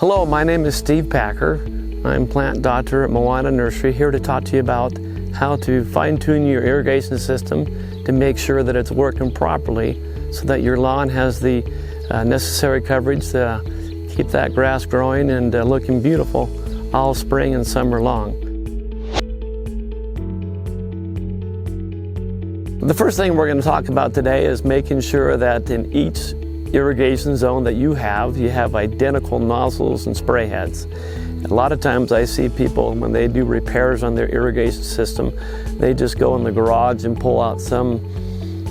Hello, my name is Steve Packer. I'm plant doctor at Moana Nursery, here to talk to you about how to fine-tune your irrigation system to make sure that it's working properly so that your lawn has the necessary coverage to keep that grass growing and looking beautiful all spring and summer long. The first thing we're going to talk about today is making sure that in each irrigation zone that you have identical nozzles and spray heads. A lot of times I see people, when they do repairs on their irrigation system, they just go in the garage and pull out some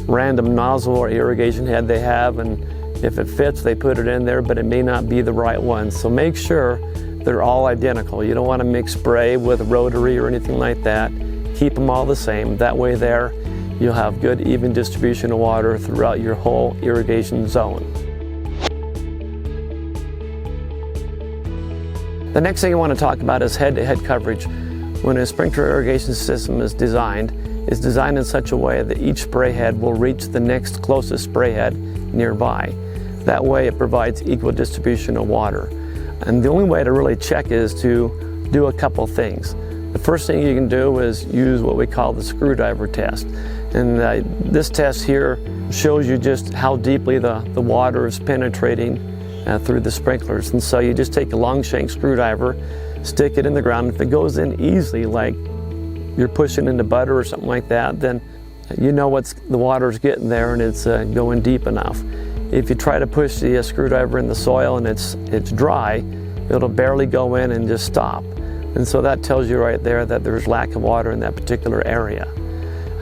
random nozzle or irrigation head they have, and if it fits they put it in there, but it may not be the right one. So make sure they're all identical. You don't want to mix spray with rotary or anything like that. Keep them all the same. That way there you'll have good even distribution of water throughout your whole irrigation zone. The next thing I want to talk about is head-to-head coverage. When a sprinkler irrigation system is designed in such a way that each spray head will reach the next closest spray head nearby. That way it provides equal distribution of water. And the only way to really check is to do a couple things. The first thing you can do is use what we call the screwdriver test. And this test here shows you just how deeply the water is penetrating through the sprinklers. And so you just take a long shank screwdriver, stick it in the ground. If it goes in easily, like you're pushing into butter or something like that, then you know the water's getting there and it's going deep enough. If you try to push the screwdriver in the soil and it's dry, it'll barely go in and just stop. And so that tells you right there that there's lack of water in that particular area.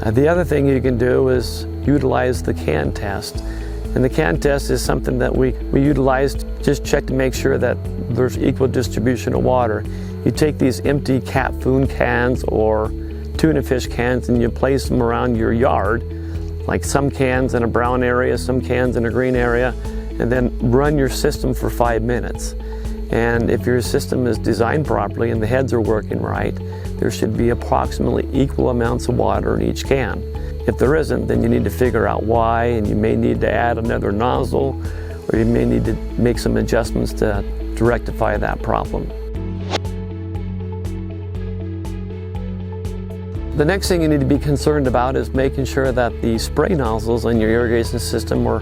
The other thing you can do is utilize the can test. And the can test is something that we utilize to just check to make sure that there's equal distribution of water. You take these empty cat food cans or tuna fish cans and you place them around your yard, like some cans in a brown area, some cans in a green area, and then run your system for 5 minutes. And if your system is designed properly and the heads are working right, there should be approximately equal amounts of water in each can. If there isn't, then you need to figure out why, and you may need to add another nozzle, or you may need to make some adjustments to rectify that problem. The next thing you need to be concerned about is making sure that the spray nozzles on your irrigation system are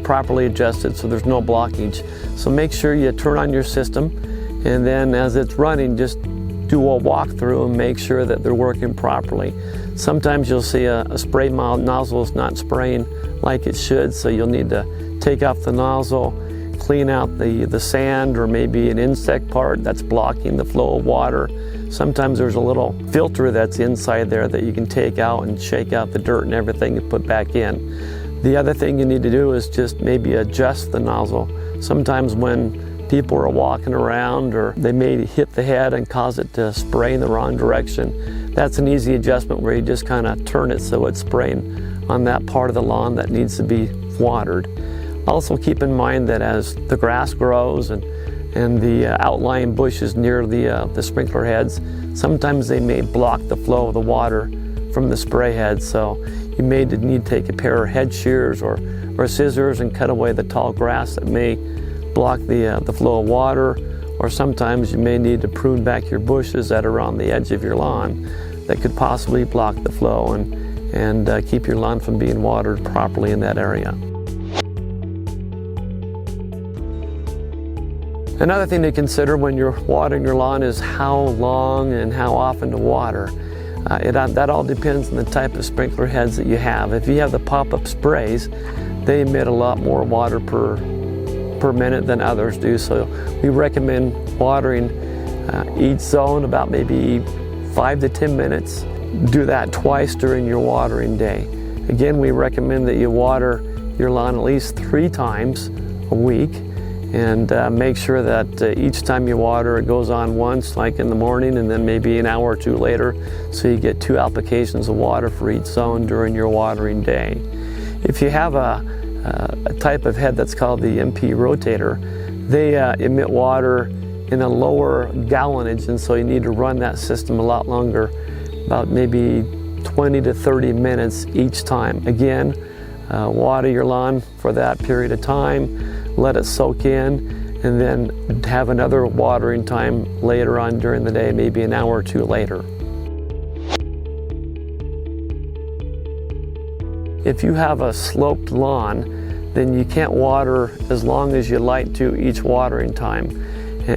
properly adjusted so there's no blockage. So make sure you turn on your system, and then as it's running, just do a walkthrough and make sure that they're working properly. Sometimes you'll see a spray nozzle is not spraying like it should, so you'll need to take off the nozzle, clean out the sand or maybe an insect part that's blocking the flow of water. Sometimes there's a little filter that's inside there that you can take out and shake out the dirt and everything and put back in. The other thing you need to do is just maybe adjust the nozzle. Sometimes when people are walking around or they may hit the head and cause it to spray in the wrong direction, that's an easy adjustment where you just kind of turn it so it's spraying on that part of the lawn that needs to be watered. Also keep in mind that as the grass grows and the outlying bushes near the sprinkler heads, sometimes they may block the flow of the water from the spray head. So you may need to take a pair of head shears or scissors and cut away the tall grass that may block the flow of water, or sometimes you may need to prune back your bushes that are on the edge of your lawn that could possibly block the flow and keep your lawn from being watered properly in that area. Another thing to consider when you're watering your lawn is how long and how often to water. That all depends on the type of sprinkler heads that you have. If you have the pop-up sprays, they emit a lot more water per minute than others do, so we recommend watering each zone about maybe 5 to 10 minutes. Do that twice during your watering day. Again, we recommend that you water your lawn at least 3 times a week, and make sure that each time you water it goes on once, like in the morning, and then maybe an hour or 2 later, so you get 2 applications of water for each zone during your watering day. If you have a type of head that's called the MP rotator, they emit water in a lower gallonage, and so you need to run that system a lot longer, about maybe 20 to 30 minutes each time. Again, water your lawn for that period of time, let it soak in, and then have another watering time later on during the day, maybe an hour or two later. If you have a sloped lawn, then you can't water as long as you like to each watering time.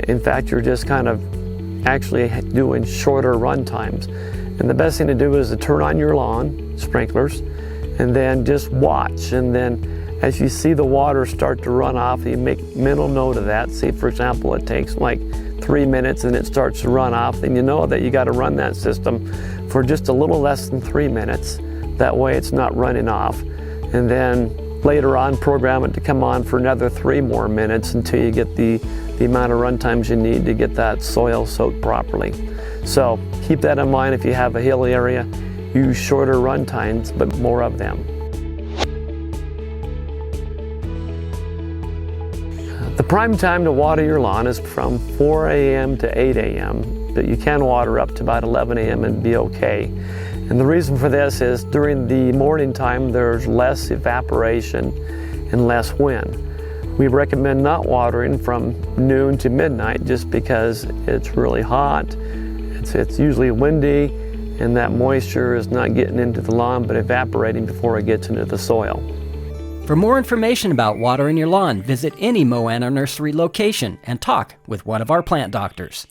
In fact, you're just kind of actually doing shorter run times. And the best thing to do is to turn on your lawn sprinklers and then just watch. And then as you see the water start to run off, you make mental note of that. Say, for example, it takes like 3 minutes and it starts to run off, then you know that you got to run that system for just a little less than 3 minutes. That way it's not running off. And then later on, program it to come on for another 3 more minutes until you get the amount of run times you need to get that soil soaked properly. So keep that in mind if you have a hill area. Use shorter run times, but more of them. The prime time to water your lawn is from 4 a.m. to 8 a.m., but you can water up to about 11 a.m. and be okay. And the reason for this is during the morning time there's less evaporation and less wind. We recommend not watering from noon to midnight just because it's really hot, it's usually windy, and that moisture is not getting into the lawn but evaporating before it gets into the soil. For more information about watering your lawn, visit any Moana Nursery location and talk with one of our plant doctors.